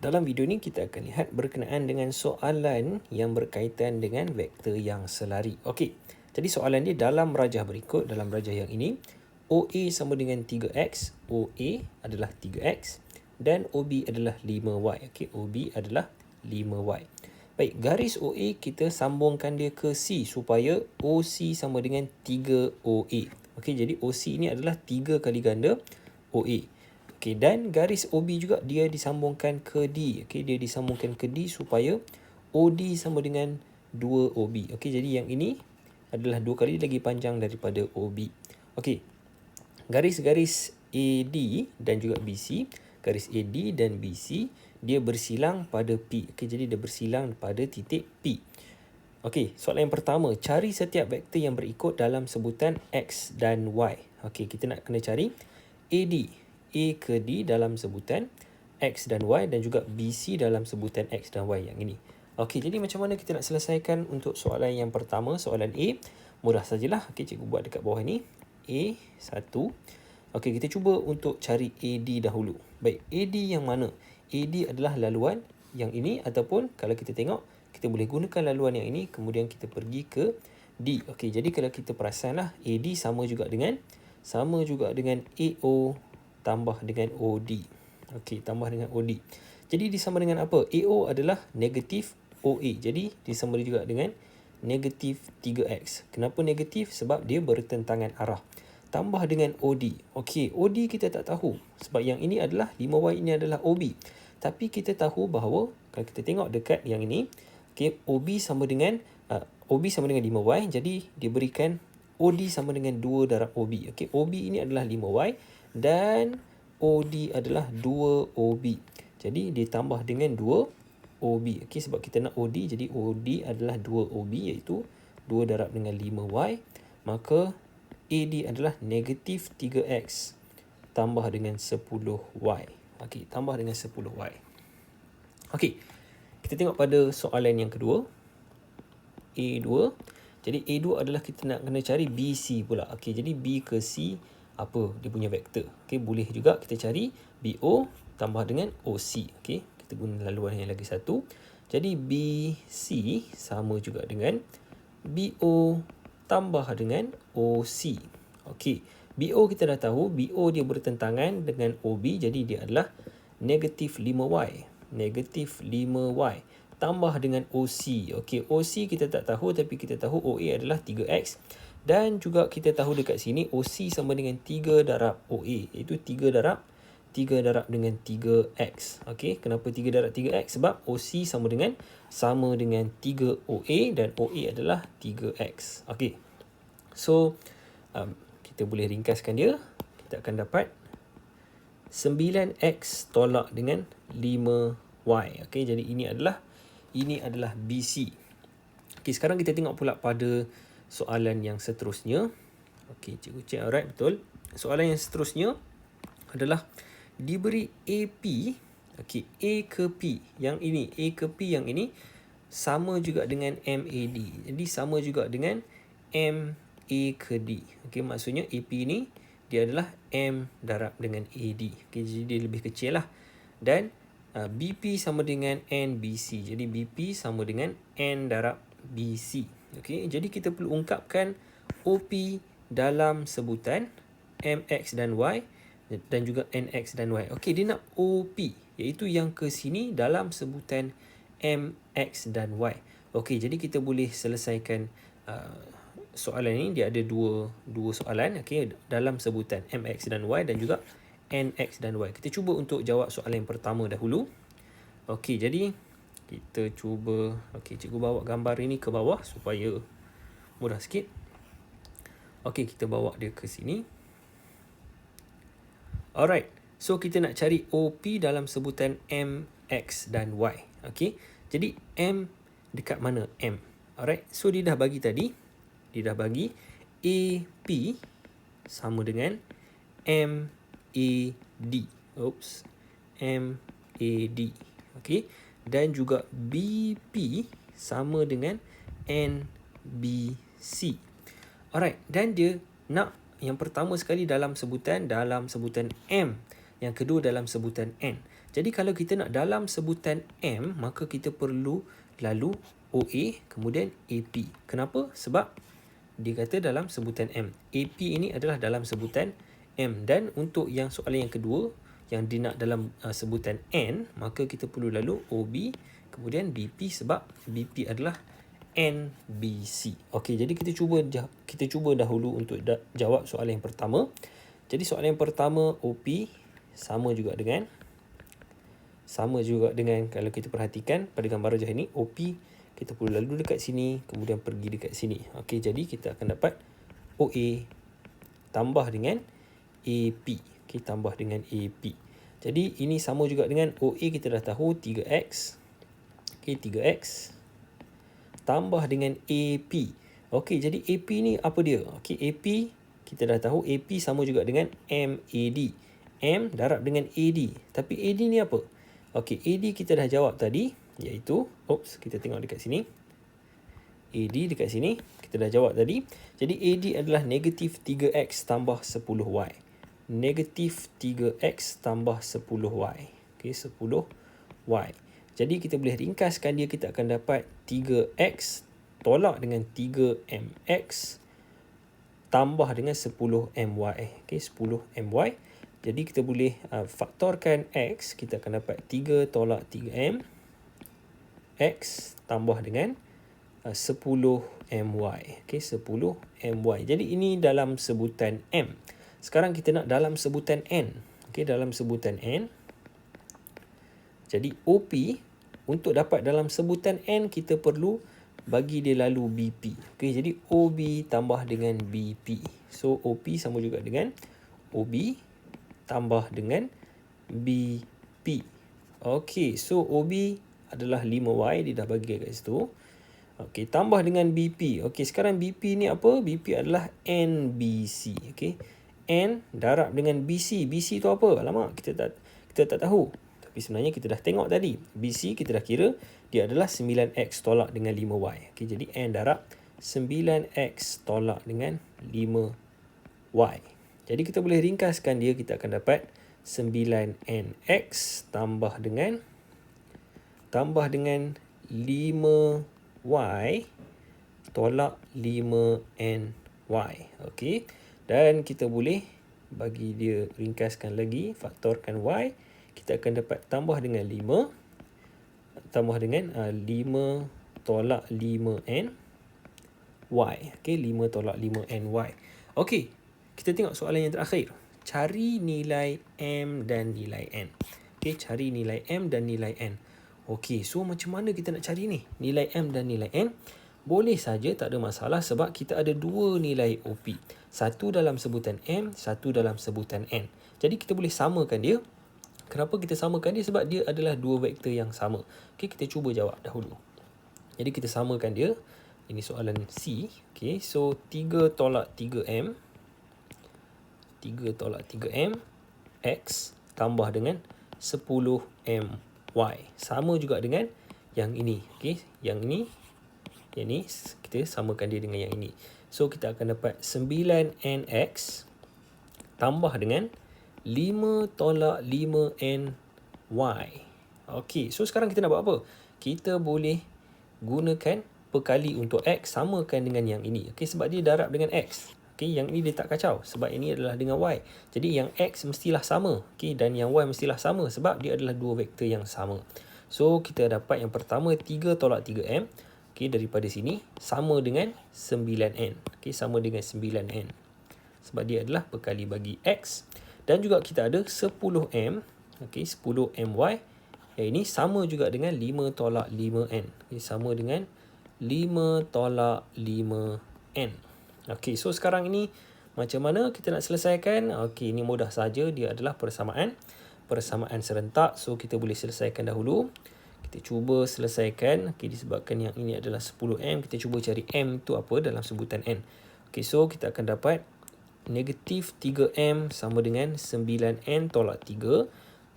Dalam video ni kita akan lihat berkenaan dengan soalan yang berkaitan dengan vektor yang selari. Okey, jadi soalan dia dalam rajah berikut, dalam rajah yang ini, OA sama dengan 3X, OA adalah 3X dan OB adalah 5Y. Okey, OB adalah 5Y. Baik, garis OA kita sambungkan dia ke C supaya OC sama dengan 3OA. Okey, jadi OC ini adalah 3 kali ganda OA. Okey, dan garis OB juga dia disambungkan ke D. Okey, dia disambungkan ke D supaya OD sama dengan 2OB. Okey, jadi yang ini adalah 2 kali lagi panjang daripada OB. Okey, garis-garis AD dan juga BC, garis AD dan BC, dia bersilang pada P. Okey, jadi dia bersilang pada titik P. Okey, soalan yang pertama, cari setiap vektor yang berikut dalam sebutan X dan Y. Okey, kita nak kena cari AD. A ke D dalam sebutan X dan Y dan juga BC dalam sebutan X dan Y yang ini. Okey, jadi macam mana kita nak selesaikan untuk soalan yang pertama, soalan A? Mudah sajalah. Okey, cikgu buat dekat bawah ni. A1. Okey, kita cuba untuk cari AD dahulu. Baik, AD yang mana? AD adalah laluan yang ini ataupun kalau kita tengok, kita boleh gunakan laluan yang ini kemudian kita pergi ke D. Okey, jadi kalau kita perasanlah AD sama juga dengan AO tambah dengan OD. Okey, tambah dengan OD. Jadi disama dengan apa? AO adalah negatif OA. Jadi disama juga dengan negatif 3X. Kenapa negatif? Sebab dia bertentangan arah. Tambah dengan OD. Okey, OD kita tak tahu. Sebab yang ini adalah 5Y, ini adalah OB. Tapi kita tahu bahawa kalau kita tengok dekat yang ini, okey, OB sama dengan 5Y. Jadi diberikan OD sama dengan 2 darab OB. Okey, OB ini adalah 5Y. Dan OD adalah 2OB. Jadi ditambah dengan 2OB. Okey, sebab kita nak OD, jadi OD adalah 2OB iaitu 2 darab dengan 5Y. Maka AD adalah negatif 3X tambah dengan 10Y. Okey, tambah dengan 10Y. Okey, kita tengok pada soalan yang kedua. A2. Jadi A2 adalah kita nak kena cari BC pula. Okey, jadi B ke C apa dia punya vektor. Okey, boleh juga kita cari BO tambah dengan OC. Okey, kita guna laluan yang lagi satu. Jadi BC sama juga dengan BO tambah dengan OC. Okey, BO kita dah tahu, BO dia bertentangan dengan OB, jadi dia adalah negatif 5Y. Negatif 5Y tambah dengan OC. Okey, OC kita tak tahu tapi kita tahu OA adalah 3X. Dan juga kita tahu dekat sini OC sama dengan 3 darab OA, iaitu 3 darab dengan 3X. Okey, kenapa 3 darab 3X? Sebab OC sama dengan 3OA dan OA adalah 3X. Okey, so kita boleh ringkaskan dia. Kita akan dapat 9X tolak dengan 5Y. Okey, jadi ini adalah BC. Okey, sekarang kita tengok pula pada soalan yang seterusnya. Okey, cikgu cek, alright, betul. Soalan yang seterusnya adalah diberi AP, okey, A ke P yang ini, A ke P yang ini sama juga dengan MAD. Jadi sama juga dengan MA ke D. Okey, maksudnya AP ni dia adalah M darab dengan AD. Okey, jadi dia lebih kecil lah. Dan BP sama dengan NBC. Jadi BP sama dengan N darab BC. Okey, jadi kita perlu ungkapkan OP dalam sebutan MX dan Y dan juga NX dan Y. Okey, dia nak OP iaitu yang ke sini dalam sebutan MX dan Y. Okey, jadi kita boleh selesaikan soalan ini. Dia ada dua soalan, okey, dalam sebutan MX dan Y dan juga NX dan Y. Kita cuba untuk jawab soalan yang pertama dahulu. Okey, jadi kita cuba, okey, cikgu bawa gambar ini ke bawah supaya mudah sikit. Okey, kita bawa dia ke sini. Alright, so kita nak cari OP dalam sebutan MX dan Y. Okey, jadi M dekat mana M? Alright, so dia dah bagi tadi. Dia dah bagi AP sama dengan MAD. MAD. Okey, dan juga BP sama dengan NBC. Alright, dan dia nak yang pertama sekali dalam sebutan M, yang kedua dalam sebutan N. Jadi kalau kita nak dalam sebutan M, maka kita perlu lalu OA kemudian AP. Kenapa? Sebab dia kata dalam sebutan M. AP ini adalah dalam sebutan M. Dan untuk yang soalan yang kedua, yang dia nak dalam sebutan N, maka kita perlu lalu OB kemudian BP sebab BP adalah NBC. Okey, jadi kita cuba dahulu untuk jawab soalan yang pertama. Jadi soalan yang pertama OP sama juga dengan kalau kita perhatikan pada gambar rajah ini, OP kita perlu lalu dekat sini kemudian pergi dekat sini. Okey, jadi kita akan dapat OA tambah dengan AP. Okey, tambah dengan AP. Jadi ini sama juga dengan OA, kita dah tahu 3x. Okey, 3x tambah dengan AP. Okey, jadi AP ni apa dia? Okey, AP kita dah tahu AP sama juga dengan MAD. M darab dengan AD. Tapi AD ni apa? Okey, AD kita dah jawab tadi, iaitu, kita tengok dekat sini. AD dekat sini, kita dah jawab tadi. Jadi AD adalah negatif 3x tambah 10y. Negatif 3x tambah 10y. Okey, 10y. Jadi kita boleh ringkaskan dia, kita akan dapat 3x tolak dengan 3mx tambah dengan 10my. Okey, 10my. Jadi kita boleh faktorkan x, kita akan dapat 3 tolak 3m x tambah dengan 10my. Okey, 10my. Jadi ini dalam sebutan M. Sekarang kita nak dalam sebutan N. Okey, dalam sebutan N. Jadi OP, untuk dapat dalam sebutan N, kita perlu bagi dia lalu BP. Okey, jadi OB tambah dengan BP. So OP sama juga dengan OB tambah dengan BP. Okey, so OB adalah 5Y, dia dah bagi kat situ. Okey, tambah dengan BP. Okey, sekarang BP ni apa? BP adalah NBC. Okey, N darab dengan BC. BC tu apa? Alamak, kita tak tahu. Tapi sebenarnya kita dah tengok tadi. BC kita dah kira dia adalah 9x tolak dengan 5y. Okey, jadi N darab 9x tolak dengan 5y. Jadi kita boleh ringkaskan dia, kita akan dapat 9nx tambah dengan 5y tolak 5ny. Okey. Dan kita boleh bagi dia ringkaskan lagi, faktorkan y, kita akan dapat tambah dengan 5 tolak 5ny. Okey, 5 tolak 5ny. Okey, kita tengok soalan yang terakhir. Cari nilai M dan nilai N. Okey, cari nilai M dan nilai N. Okey, so macam mana kita nak cari ni? Nilai M dan nilai N. Boleh saja, tak ada masalah sebab kita ada dua nilai OP. Satu dalam sebutan M, satu dalam sebutan N. Jadi kita boleh samakan dia. Kenapa kita samakan dia? Sebab dia adalah dua vektor yang sama. Okey, kita cuba jawab dahulu. Jadi kita samakan dia. Ini soalan C. Okey, so 3 tolak 3M. 3 tolak 3M X tambah dengan 10My. Sama juga dengan yang ini. Okey, yang ini kita samakan dia dengan yang ini. So kita akan dapat 9nx tambah dengan 5 tolak 5ny. Okey, so sekarang kita nak buat apa? Kita boleh gunakan perkali untuk x, samakan dengan yang ini. Okey, sebab dia darab dengan x. Okey, yang ini dia tak kacau sebab ini adalah dengan y. Jadi yang x mestilah sama. Okey, dan yang y mestilah sama sebab dia adalah dua vektor yang sama. So kita dapat yang pertama 3 tolak 3m. Okey, daripada sini sama dengan 9n. Okey, sama dengan 9n. Sebab dia adalah perkali bagi x. Dan juga kita ada 10m. Okey, 10my. Yang ini sama juga dengan 5 tolak 5n. Okey, sama dengan 5 tolak 5n. Okey, so sekarang ini macam mana kita nak selesaikan? Okey, ini mudah saja. Dia adalah persamaan serentak. So kita boleh selesaikan dahulu. Kita cuba selesaikan. Okey, disebabkan yang ini adalah 10m, kita cuba cari m tu apa dalam sebutan n. Okey, so kita akan dapat negatif 3m sama dengan 9n tolak 3.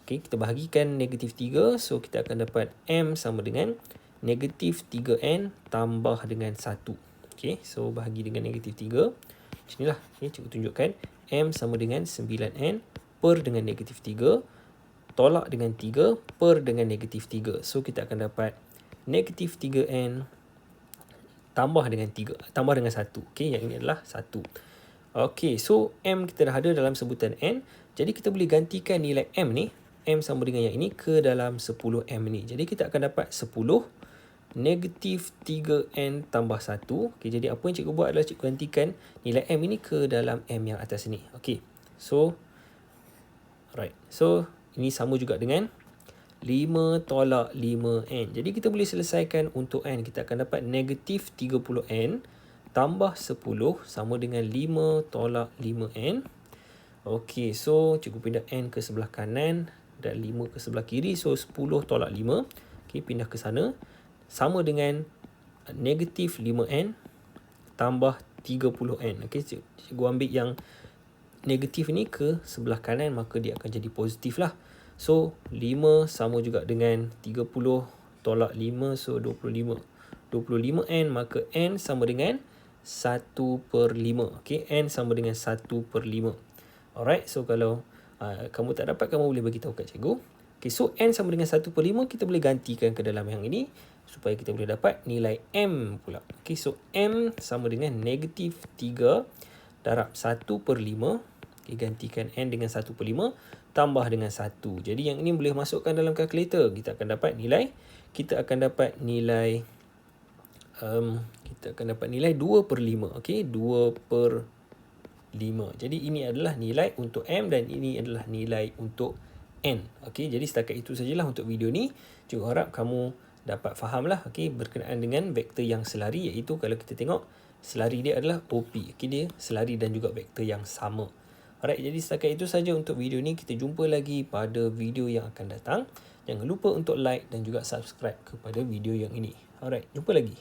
Okey, kita bahagikan negatif 3. So kita akan dapat m sama dengan negatif 3n tambah dengan 1. Okey, so bahagi dengan negatif 3. Macam inilah. Okey, cikgu tunjukkan. M sama dengan 9n per dengan negatif 3. tolak dengan 3 per dengan negatif 3. So, kita akan dapat negatif 3n tambah dengan 3, tambah dengan 1. Okay, yang ini adalah 1. Okay, so M kita dah ada dalam sebutan N. Jadi, kita boleh gantikan nilai M ni, M sama dengan yang ini ke dalam 10M ni. Jadi, kita akan dapat 10 negatif 3N tambah 1. Okay, jadi, apa yang cikgu buat adalah cikgu gantikan nilai M ini ke dalam M yang atas ni. Okay, so, alright. So, ini sama juga dengan 5 tolak 5N. Jadi, kita boleh selesaikan untuk N. Kita akan dapat negatif 30N tambah 10 sama dengan 5 tolak 5N. Okey, so cikgu pindah N ke sebelah kanan dan 5 ke sebelah kiri. So, 10 tolak 5. Okey, pindah ke sana. Sama dengan negatif 5N tambah 30N. Okey, cikgu ambil yang negatif ni ke sebelah kanan, maka dia akan jadi positif lah. So, 5 sama juga dengan 30 tolak 5. So, 25. 25N, maka N sama dengan 1 per 5. Okay, N sama dengan 1 per 5. Alright, so kalau kamu tak dapat, kamu boleh beritahu kat cikgu. Okay, so N sama dengan 1 per 5, kita boleh gantikan ke dalam yang ini supaya kita boleh dapat nilai M pula. Okay, so M sama dengan negatif 3 darab 1 per 5. Okay, gantikan N dengan 1 per 5 tambah dengan 1. Jadi yang ini boleh masukkan dalam kalkulator. Kita akan dapat nilai 2 per 5. Okay, 2 per 5. Jadi ini adalah nilai untuk M dan ini adalah nilai untuk N. Okay, jadi setakat itu sajalah untuk video ni. Cikgu harap kamu dapat fahamlah, okay, berkenaan dengan vektor yang selari, iaitu kalau kita tengok selari dia adalah OP. Okay, dia selari dan juga vektor yang sama. Alright, jadi setakat itu saja untuk video ni. Kita jumpa lagi pada video yang akan datang. Jangan lupa untuk like dan juga subscribe kepada video yang ini. Alright, jumpa lagi.